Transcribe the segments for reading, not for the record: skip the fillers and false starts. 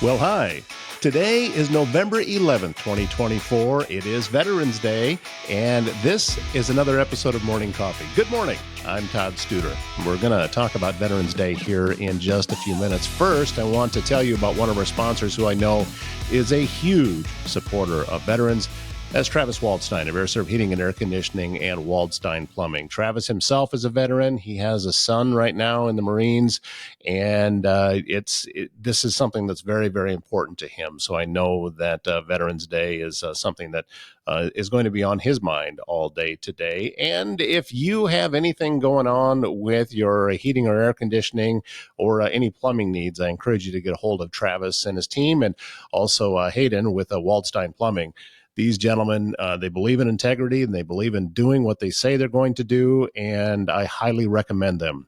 Well, hi. Today is November 11th, 2024. It is Veterans Day, and this is another episode of Morning Coffee. Good morning. I'm Todd Studer. We're going to talk about Veterans Day here in just a few minutes. First, I want to tell you about one of our sponsors who I know is a huge supporter of veterans. That's Travis Waldstein of AirServe Heating and Air Conditioning and Waldstein Plumbing. Travis himself is a veteran. He has a son right now in the Marines, and this is something that's very, very important to him. So I know that Veterans Day is something that is going to be on his mind all day today. And if you have anything going on with your heating or air conditioning or any plumbing needs, I encourage you to get a hold of Travis and his team, and also Hayden with Waldstein Plumbing. These gentlemen, they believe in integrity and they believe in doing what they say they're going to do, and I highly recommend them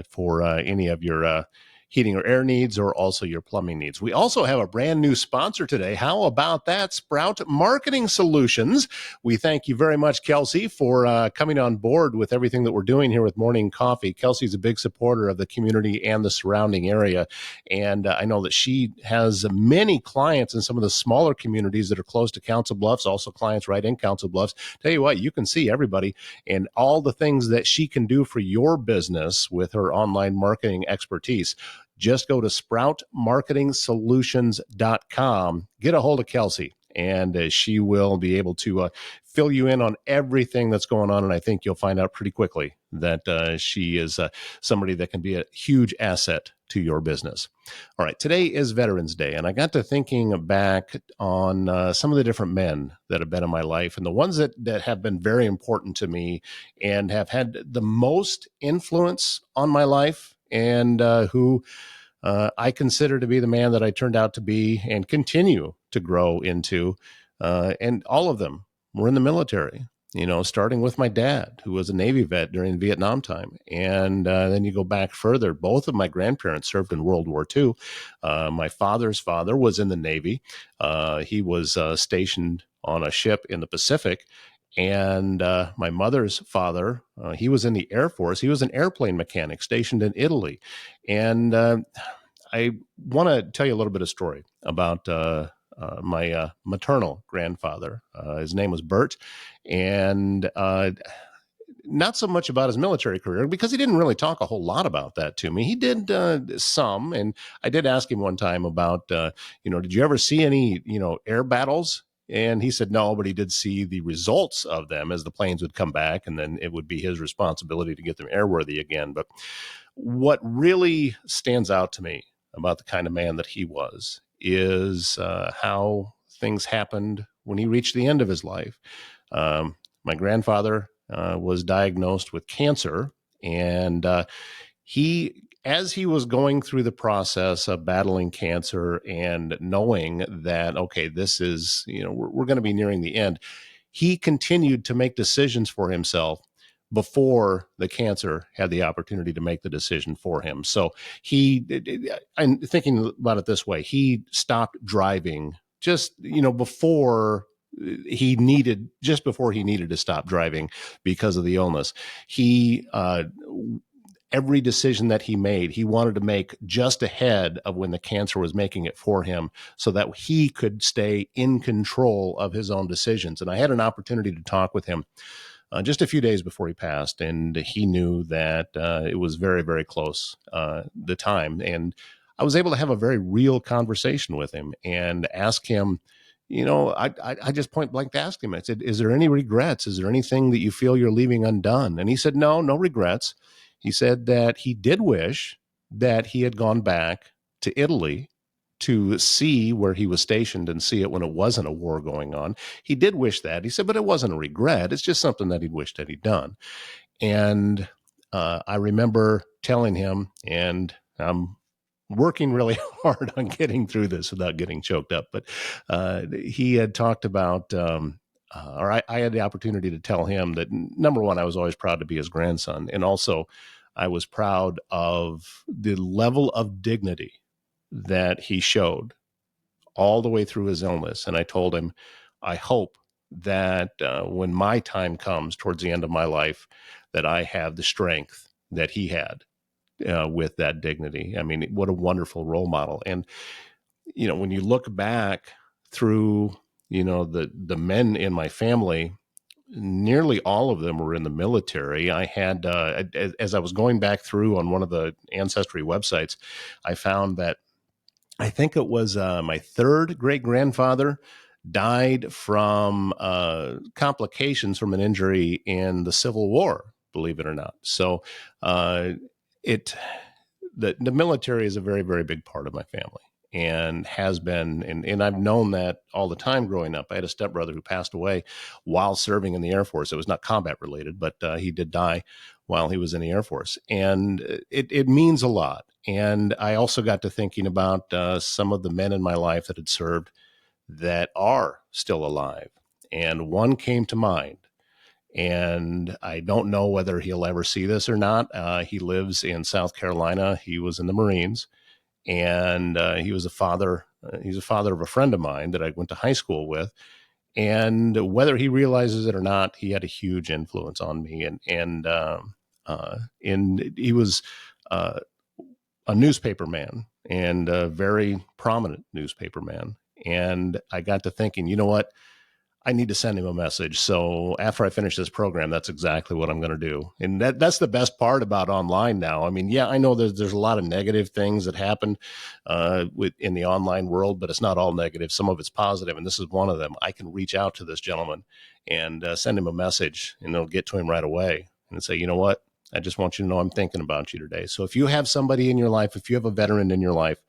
for any of your heating or air needs, or also your plumbing needs. We also have a brand new sponsor today. How about that? Sprout Marketing Solutions. We thank you very much, Kelsey, for coming on board with everything that we're doing here with Morning Coffee. Kelsey's a big supporter of the community and the surrounding area, and I know that she has many clients in some of the smaller communities that are close to Council Bluffs, also clients right in Council Bluffs. Tell you what, you can see everybody and all the things that she can do for your business with her online marketing expertise. Just go to sproutmarketingsolutions.com, get a hold of Kelsey, and she will be able to fill you in on everything that's going on. And I think you'll find out pretty quickly that she is somebody that can be a huge asset to your business. All right, today is Veterans Day, and I got to thinking back on some of the different men that have been in my life, and the ones that have been very important to me and have had the most influence on my life, and who I consider to be the man that I turned out to be and continue to grow into. And all of them were in the military, starting with my dad, who was a Navy vet during Vietnam time. And then you go back further. Both of my grandparents served in World War II. My father's father was in the Navy. He was stationed on a ship in the Pacific. And my mother's father, he was in the Air Force. He was an airplane mechanic stationed in Italy. And I want to tell you a little bit of story about my maternal grandfather. His name was Bert. And not so much about his military career, because he didn't really talk a whole lot about that to me. He did some. And I did ask him one time about, did you ever see any, air battles? And he said no, but he did see the results of them as the planes would come back, and then it would be his responsibility to get them airworthy again. But what really stands out to me about the kind of man that he was is how things happened when he reached the end of his life. My grandfather was diagnosed with cancer, and as he was going through the process of battling cancer and knowing that, okay, this is, we're going to be nearing the end, he continued to make decisions for himself before the cancer had the opportunity to make the decision for him. So I'm thinking about it this way, he stopped driving before he needed to stop driving because of the illness. Every decision that he made, he wanted to make just ahead of when the cancer was making it for him, so that he could stay in control of his own decisions. And I had an opportunity to talk with him just a few days before he passed, and he knew that it was very, very close, the time. And I was able to have a very real conversation with him and ask him, I just point blank asked him, I said, is there any regrets? Is there anything that you feel you're leaving undone? And he said, no regrets. He said that he did wish that he had gone back to Italy to see where he was stationed and see it when it wasn't a war going on. He did wish that. He said, but it wasn't a regret. It's just something that he'd wished that he'd done. And I remember telling him, and I'm working really hard on getting through this without getting choked up, but he had talked about, I had the opportunity to tell him that, number one, I was always proud to be his grandson. And also I was proud of the level of dignity that he showed all the way through his illness. And I told him, I hope that when my time comes towards the end of my life, that I have the strength that he had with that dignity. I mean, what a wonderful role model. And when you look back through, the men in my family, nearly all of them were in the military. I had, as I was going back through on one of the ancestry websites, I found that I think it was my third great grandfather died from complications from an injury in the Civil War, believe it or not. So uh, it the military is a very, very big part of my family and has been. And I've known that all the time growing up. I had a stepbrother who passed away while serving in the Air Force. It was not combat related, but he did die while he was in the Air Force. And it means a lot. And I also got to thinking about some of the men in my life that had served that are still alive. And one came to mind. And I don't know whether he'll ever see this or not. He lives in South Carolina. He was in the Marines, and he was a father. He's a father of a friend of mine that I went to high school with. And whether he realizes it or not, he had a huge influence on me. And he was uh, a newspaper man, and a very prominent newspaper man. And I got to thinking, you know what? I need to send him a message. So after I finish this program, that's exactly what I'm going to do. And that's the best part about online now. I mean, yeah, I know there's a lot of negative things that happen in the online world, but it's not all negative. Some of it's positive, and this is one of them. I can reach out to this gentleman and send him a message, and it'll get to him right away and say, you know what? I just want you to know I'm thinking about you today. So if you have somebody in your life, if you have a veteran in your life,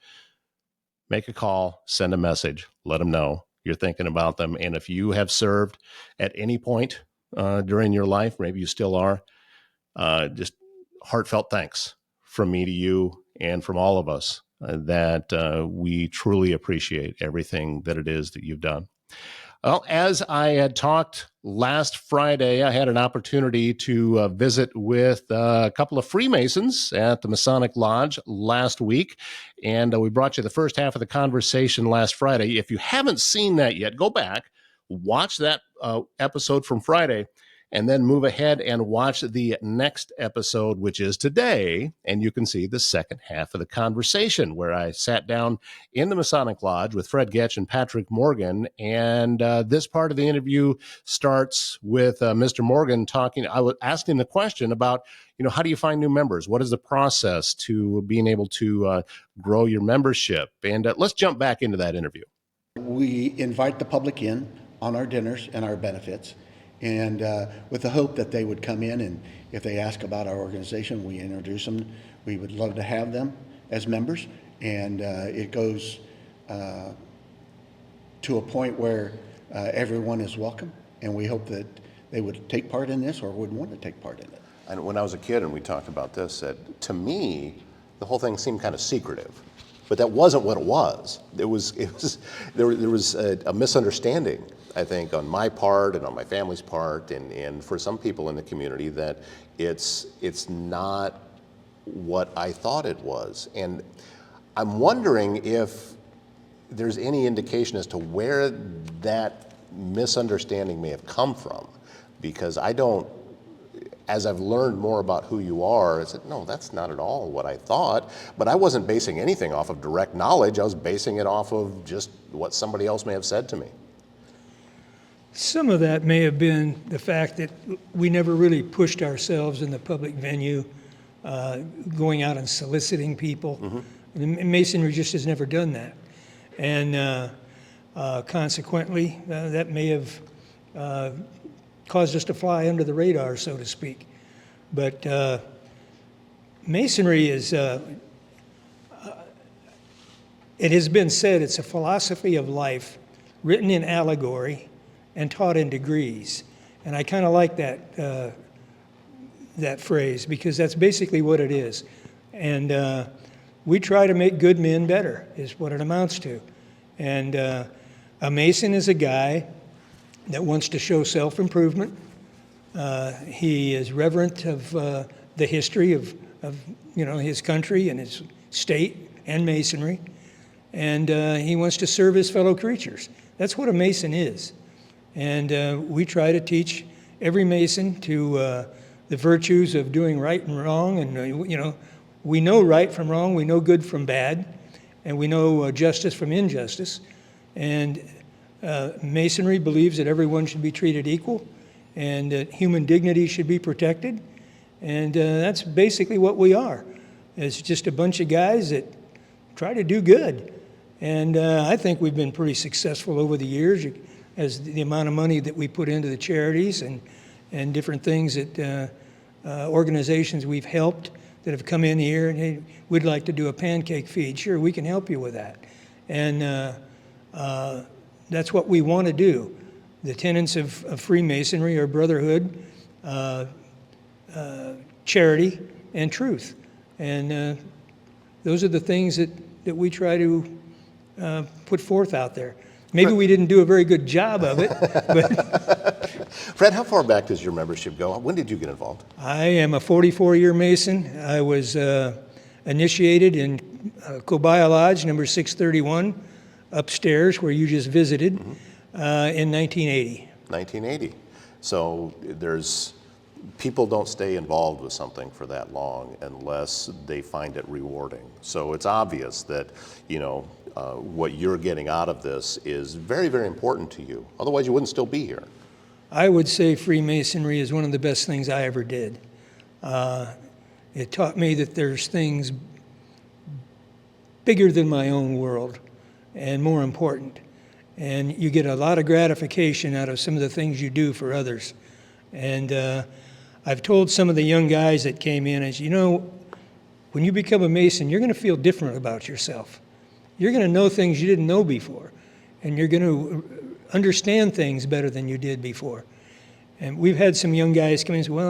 make a call, send a message, let them know you're thinking about them. And if you have served at any point during your life, maybe you still are, just heartfelt thanks from me to you and from all of us that we truly appreciate everything that it is that you've done. Well, as I had talked last Friday, I had an opportunity to visit with a couple of Freemasons at the Masonic Lodge last week. And we brought you the first half of the conversation last Friday. If you haven't seen that yet, go back, watch that episode from Friday, and then move ahead and watch the next episode, which is today. And you can see the second half of the conversation where I sat down in the Masonic Lodge with Fred Gach and Patrick Morgan. And this part of the interview starts with Mr. Morgan talking. I was asking the question about, how do you find new members? What is the process to being able to grow your membership? And let's jump back into that interview. We invite the public in on our dinners and our benefits, and with the hope that they would come in, and if they ask about our organization, we introduce them. We would love to have them as members, and it goes to a point where everyone is welcome, and we hope that they would take part in this or would want to take part in it. And when I was a kid and we talked about this, that to me, the whole thing seemed kind of secretive. But that wasn't what it was. There was a misunderstanding, I think, on my part and on my family's part, and for some people in the community, that it's not what I thought it was. And I'm wondering if there's any indication as to where that misunderstanding may have come from, because as I've learned more about who you are, I said, no, that's not at all what I thought. But I wasn't basing anything off of direct knowledge. I was basing it off of just what somebody else may have said to me. Some of that may have been the fact that we never really pushed ourselves in the public venue, going out and soliciting people. Mm-hmm. Masonry just has never done that. And consequently, that may have caused us to fly under the radar, so to speak. But Masonry is, it has been said, it's a philosophy of life written in allegory and taught in degrees. And I kind of like that phrase, because that's basically what it is. And we try to make good men better, is what it amounts to. And a Mason is a guy that wants to show self-improvement. He is reverent of the history of his country and his state and Masonry, and he wants to serve his fellow creatures. That's what a Mason is. And we try to teach every Mason to the virtues of doing right and wrong, and we know right from wrong, we know good from bad, and we know justice from injustice. And Masonry believes that everyone should be treated equal and that human dignity should be protected. And that's basically what we are. It's just a bunch of guys that try to do good. And I think we've been pretty successful over the years as the amount of money that we put into the charities and different things that organizations we've helped that have come in here and, hey, we'd like to do a pancake feed. Sure, we can help you with that. And that's what we want to do. The tenets of Freemasonry are brotherhood, charity, and truth. And those are the things that we try to put forth out there. Maybe we didn't do a very good job of it, but Fred, how far back does your membership go? When did you get involved? I am a 44-year Mason. I was initiated in Cobiah Lodge, number 631, upstairs where you just visited, in 1980. 1980. So people don't stay involved with something for that long unless they find it rewarding. So it's obvious that, what you're getting out of this is very, very important to you. Otherwise, you wouldn't still be here. I would say Freemasonry is one of the best things I ever did. It taught me that there's things bigger than my own world and more important. And you get a lot of gratification out of some of the things you do for others. And I've told some of the young guys that came in, I said, when you become a Mason, you're going to feel different about yourself. You're going to know things you didn't know before. And you're going to understand things better than you did before. And we've had some young guys come in and say, well,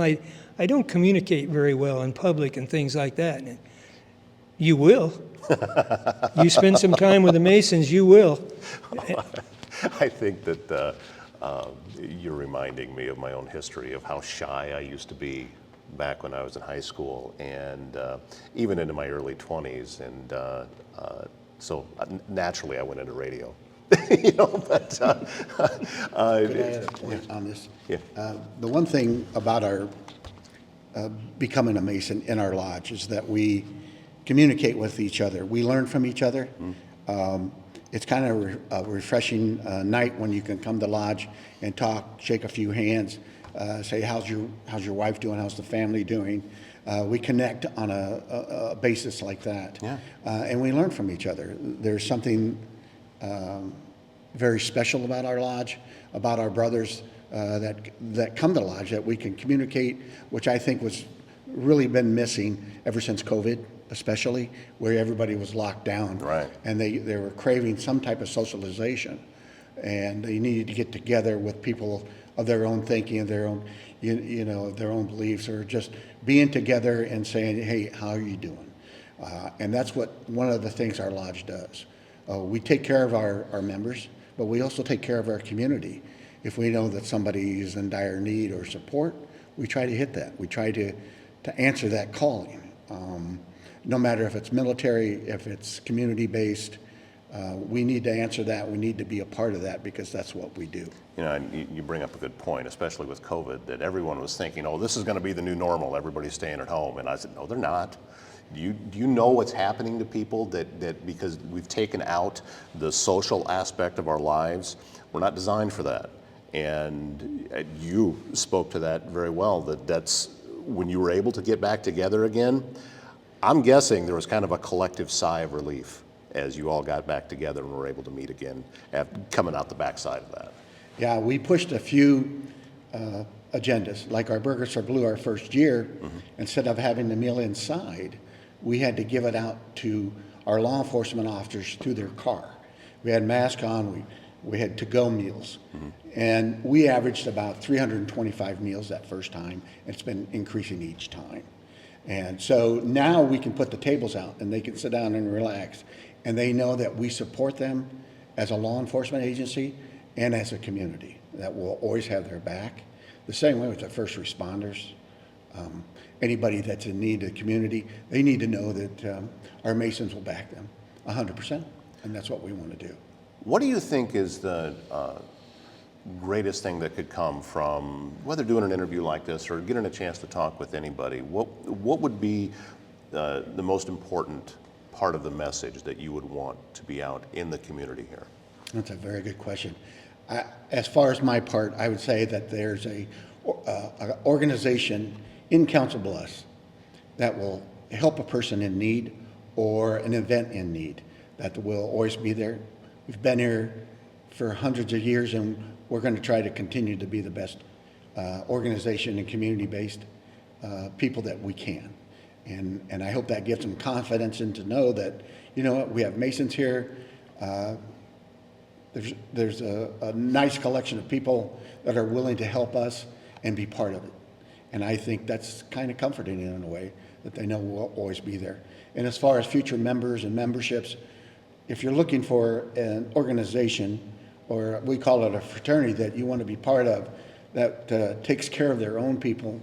I don't communicate very well in public and things like that. And you will. You spend some time with the Masons, you will. I think that you're reminding me of my own history of how shy I used to be back when I was in high school and even into my early 20s. And so naturally I went into radio. But Could I add a point on this? Yeah. The one thing about our becoming a Mason in our lodge is that we communicate with each other. We learn from each other. It's kind of a refreshing night when you can come to lodge and talk, shake a few hands, say, how's your wife doing? How's the family doing? We connect on a basis like that. Yeah. And we learn from each other. There's something very special about our lodge, about our brothers that come to lodge, that we can communicate, which I think was really been missing ever since COVID, especially, where everybody was locked down. Right. And they were craving some type of socialization. And they needed to get together with people of their own thinking, of their own, their own beliefs, or just being together and saying, hey, how are you doing? And that's one of the things our lodge does. We take care of our members, but we also take care of our community. If we know that somebody is in dire need or support, we try to hit that. We try to answer that calling. No matter if it's military, if it's community-based, we need to answer that. We need to be a part of that because that's what we do. You bring up a good point, especially with COVID, that everyone was thinking, oh, this is going to be the new normal. Everybody's staying at home. And I said, no, they're not. Do you know what's happening to people that because we've taken out the social aspect of our lives, we're not designed for that. And you spoke to that very well, that's when you were able to get back together again. I'm guessing there was kind of a collective sigh of relief as you all got back together and were able to meet again, coming out the backside of that. Yeah, we pushed a few agendas, like our Burgers Are Blue our first year. Instead of having the meal inside, we had to give it out to our law enforcement officers through their car. We had masks on, we had to-go meals. And we averaged about 325 meals that first time, and it's been increasing each time. And so now we can put the tables out and they can sit down and relax. And they know that we support them as a law enforcement agency and as a community, that we'll always have their back. The same way with the first responders. Anybody that's in need of the community, they need to know that our Masons will back them 100%. And that's what we want to do. What do you think is the greatest thing that could come from whether doing an interview like this or getting a chance to talk with anybody? What would be the most important part of the message that you would want to be out in the community here? That's a very good question. As far as my part, I would say that there's a organization in Council Bluffs that will help a person in need or an event in need, that will always be there. We've been here for hundreds of years, and we're going to try to continue to be the best organization and community-based people that we can. And I hope that gives them confidence and to know that, you know what, we have Masons here. There's a nice collection of people that are willing to help us and be part of it. And I think that's kind of comforting in a way, that they know we'll always be there. And as far as future members and memberships, if you're looking for an organization, or we call it a fraternity, that you want to be part of, that takes care of their own people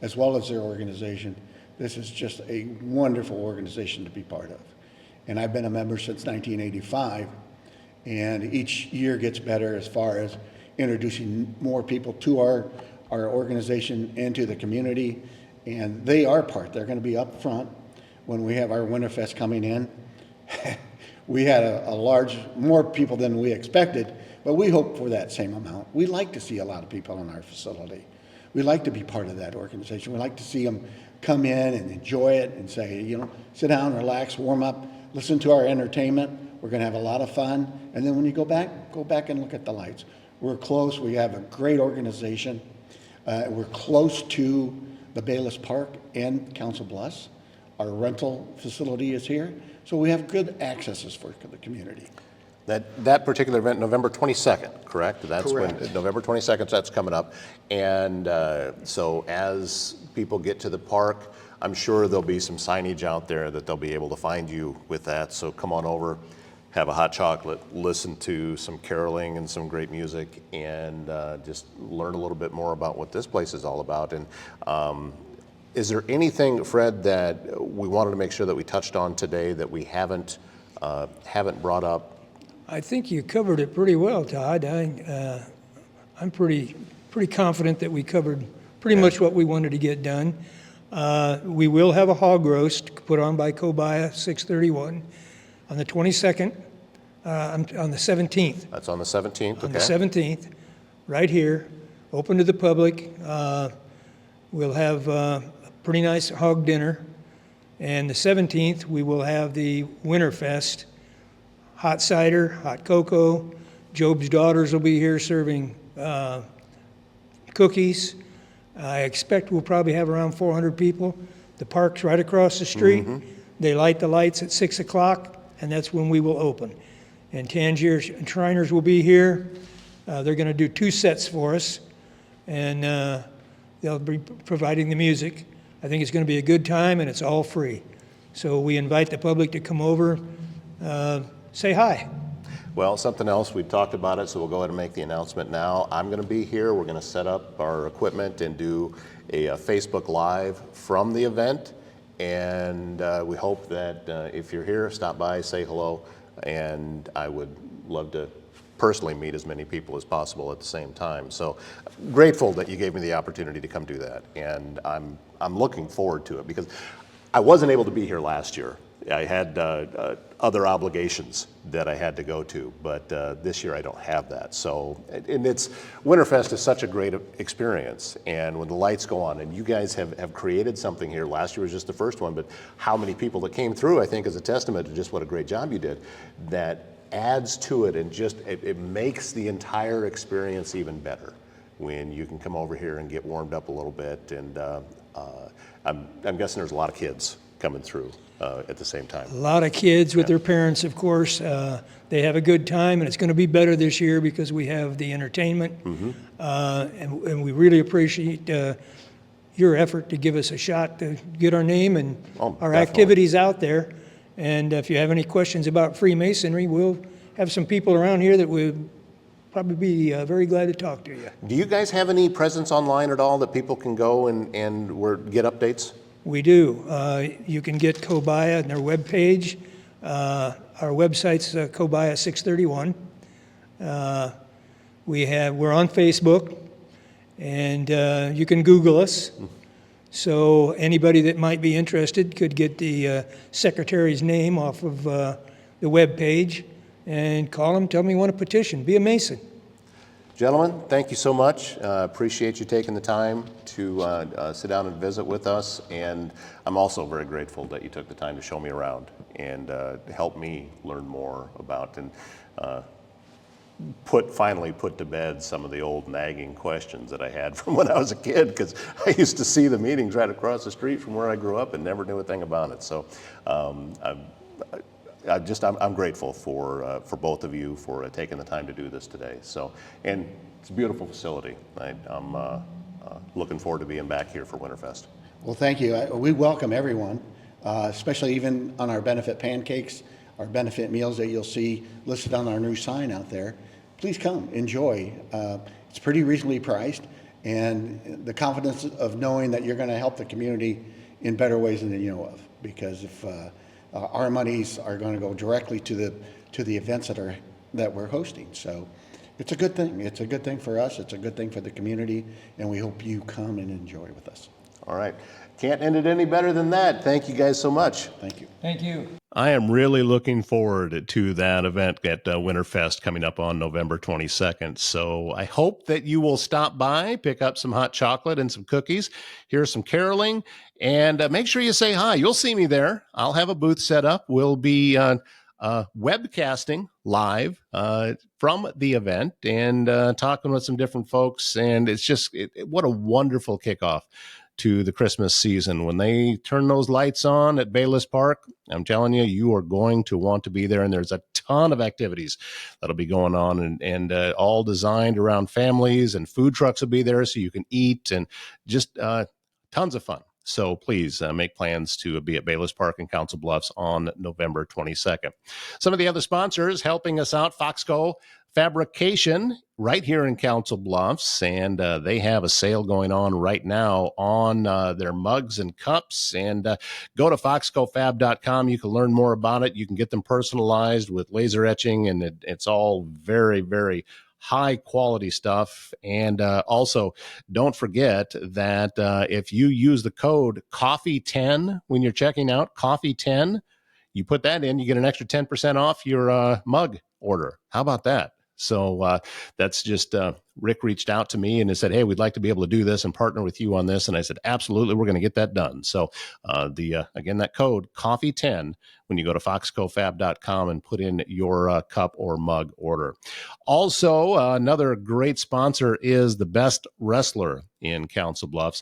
as well as their organization, this is just a wonderful organization to be part of. And I've been a member since 1985, and each year gets better as far as introducing more people to our organization and to the community. And they are they're going to be up front when we have our Winterfest coming in. We had a large, more people than we expected, but we hope for that same amount. We like to see a lot of people in our facility. We like to be part of that organization. We like to see them come in and enjoy it and say, you know, sit down, relax, warm up, listen to our entertainment. We're going to have a lot of fun. And then when you go back and look at the lights. We're close. We have a great organization. We're close to the Bayless Park and Council Bluffs. Our rental facility is here. So we have good accesses for the community. That particular event, November 22nd, correct? That's Correct. When November 22nd, that's coming up. And so as people get to the park, I'm sure there'll be some signage out there that they'll be able to find you with that. So come on over, have a hot chocolate, listen to some caroling and some great music, and just learn a little bit more about what this place is all about. And is there anything, Fred, that we wanted to make sure that we touched on today that we haven't brought up? I think you covered it pretty well, Todd. I'm pretty confident that we covered pretty much what we wanted to get done. We will have a hog roast put on by Cobiah 631 on the 22nd, on the 17th. That's on the 17th, On the okay. 17th, right here, open to the public. We'll have a pretty nice hog dinner. And the 17th, we will have the Winterfest. Hot cider, hot cocoa. Job's daughters will be here serving cookies. I expect we'll probably have around 400 people. The park's right across the street. They light the lights at 6 o'clock, and that's when we will open. And Tangier and Shriners will be here. They're going to do 2 sets for us, and they'll be providing the music. I think it's going to be a good time, and it's all free. So we invite the public to come over, say hi. Well, something else, we've talked about it, so we'll go ahead and make the announcement now. I'm going to be here. We're going to set up our equipment and do a Facebook Live from the event. And we hope that if you're here, stop by, say hello. And I would love to personally meet as many people as possible at the same time. So grateful that you gave me the opportunity to come do that. And I'm looking forward to it because I wasn't able to be here last year. I had other obligations that I had to go to, but this year I don't have that. So, and Winterfest is such a great experience, and when the lights go on, and you guys have created something here. Last year was just the first one, but how many people that came through, I think, is a testament to just what a great job you did. That adds to it, and just it makes the entire experience even better when you can come over here and get warmed up a little bit. And I'm guessing there's a lot of kids coming through at the same time. A lot of kids with their parents, of course. They have a good time, and it's going to be better this year because we have the entertainment. And we really appreciate your effort to give us a shot to get our name and our definitely. activities out there. And if you have any questions about Freemasonry, we'll have some people around here that would probably be very glad to talk to you. Do you guys have any presence online at all that people can go and get updates? We do. You can get Cobiah on their webpage. Our website's Cobiah 631. We're on Facebook, and you can Google us. So anybody that might be interested could get the secretary's name off of the web page and call him, tell him you want a petition, be a Mason. Gentlemen, thank you so much. Appreciate you taking the time to sit down and visit with us. And I'm also very grateful that you took the time to show me around and help me learn more about and finally put to bed some of the old nagging questions that I had from when I was a kid, because I used to see the meetings right across the street from where I grew up and never knew a thing about it. So I'm grateful for both of you for taking the time to do this today. So, and it's a beautiful facility. I'm looking forward to being back here for Winterfest. Well, thank you. We welcome everyone, especially even on our benefit pancakes, our benefit meals that you'll see listed on our new sign out there. Please come, enjoy. It's pretty reasonably priced, and the confidence of knowing that you're going to help the community in better ways than you know of. Because if our monies are going to go directly to the events that we're hosting, so it's a good thing. It's a good thing for us. It's a good thing for the community, and we hope you come and enjoy with us. All right. Can't end it any better than that. Thank you guys so much. Thank you. Thank you. I am really looking forward to that event at Winterfest coming up on November 22nd. So I hope that you will stop by, pick up some hot chocolate and some cookies, hear some caroling, and make sure you say hi. You'll see me there. I'll have a booth set up. We'll be webcasting live from the event and talking with some different folks. And it's just, what a wonderful kickoff to the Christmas season. When they turn those lights on at Bayless Park, I'm telling you, you are going to want to be there. And there's a ton of activities that'll be going on and all designed around families, and food trucks will be there so you can eat, and just tons of fun. So please make plans to be at Bayless Park in Council Bluffs on November 22nd. Some of the other sponsors helping us out: Foxco Fabrication right here in Council Bluffs, and they have a sale going on right now on their mugs and cups. And go to foxcofab.com. You can learn more about it. You can get them personalized with laser etching, and it's all very, very high quality stuff. And also, don't forget that if you use the code coffee10 when you're checking out, coffee10, you put that in, you get an extra 10% off your mug order. How about that? So that's just Rick reached out to me and said, hey, we'd like to be able to do this and partner with you on this. And I said, absolutely, we're going to get that done. So again, that code coffee10 when you go to foxcofab.com and put in your cup or mug order. Also, another great sponsor is the Best Wrestler in Council Bluffs.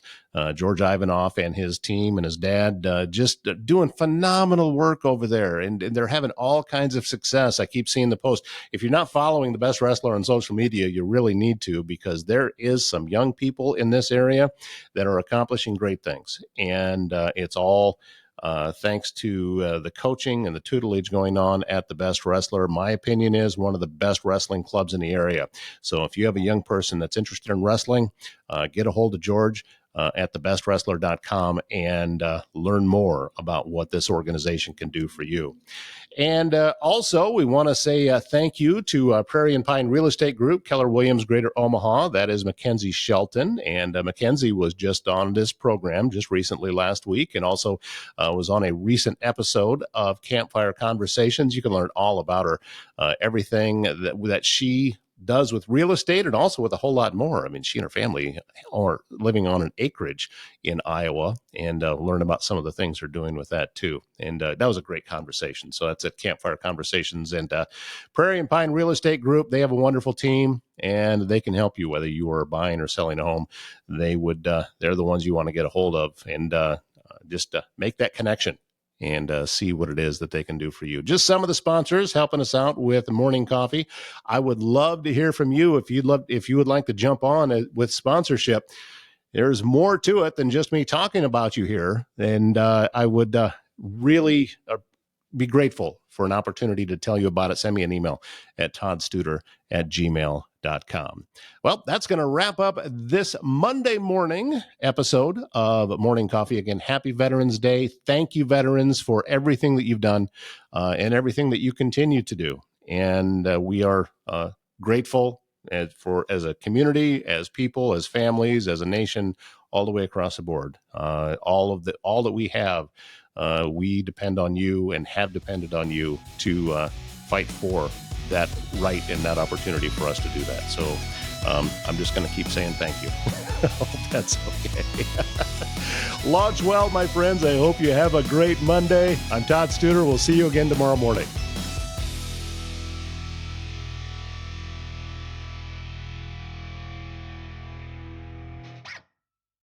George Ivanoff and his team and his dad just doing phenomenal work over there. And they're having all kinds of success. I keep seeing the post. If you're not following the Best Wrestler on social media, you really need to, because there is some young people in this area that are accomplishing great things. And it's all thanks to the coaching and the tutelage going on at the Best Wrestler. My opinion is one of the best wrestling clubs in the area. So if you have a young person that's interested in wrestling, get a hold of George at thebestwrestler.com and learn more about what this organization can do for you. And also, we want to say thank you to Prairie and Pine Real Estate Group, Keller Williams, Greater Omaha. That is Mackenzie Shelton. And Mackenzie was just on this program just recently last week, and also was on a recent episode of Campfire Conversations. You can learn all about her, everything that she does with real estate, and also with a whole lot more. I mean, she and her family are living on an acreage in Iowa, and learn about some of the things they're doing with that too. And that was a great conversation. So that's at Campfire Conversations. And Prairie and Pine Real Estate Group, they have a wonderful team, and they can help you whether you are buying or selling a home. They're the ones you want to get a hold of, and just make that connection and see what it is that they can do for you. Just some of the sponsors helping us out with morning coffee. I would love to hear from you if you would like to jump on with sponsorship. There's more to it than just me talking about you here, and I would really be grateful for an opportunity to tell you about it. Send me an email at toddstuder@gmail.com. Well, that's going to wrap up this Monday morning episode of Morning Coffee. Again, happy Veterans Day. Thank you, veterans, for everything that you've done and everything that you continue to do. And we are grateful as a community, as people, as families, as a nation, all the way across the board. All that we have, we depend on you and have depended on you to fight for that right and that opportunity for us to do that. So I'm just going to keep saying thank you. I hope that's okay. Lodge well, my friends. I hope you have a great Monday. I'm Todd Studer. We'll see you again tomorrow morning.